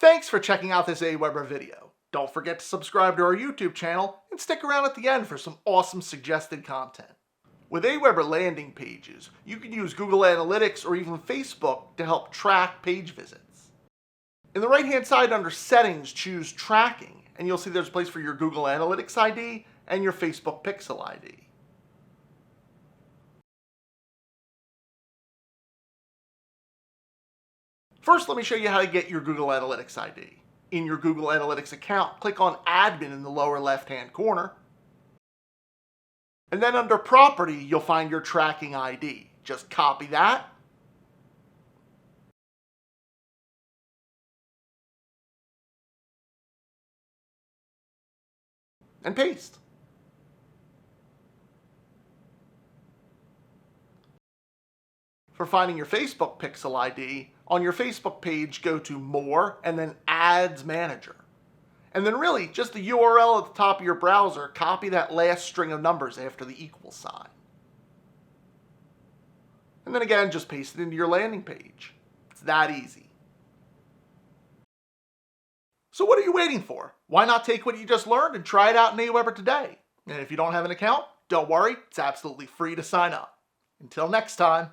Thanks for checking out this Aweber video. Don't forget to subscribe to our YouTube channel and stick around at the end for some awesome suggested content. With Aweber landing pages, you can use Google Analytics or even Facebook to help track page visits. In the right-hand side under Settings, choose Tracking, and you'll see there's a place for your Google Analytics ID and your Facebook Pixel ID. First, let me show you how to get your Google Analytics ID. In your Google Analytics account, click on Admin in the lower left-hand corner. And then under Property, you'll find your tracking ID. Just copy that. And paste. For finding your Facebook Pixel ID, on your Facebook page, go to More and then Ads Manager. And then really, just the URL at the top of your browser, copy that last string of numbers after the equal sign. And then again, just paste it into your landing page. It's that easy. So what are you waiting for? Why not take what you just learned and try it out in Aweber today? And if you don't have an account, don't worry, it's absolutely free to sign up. Until next time.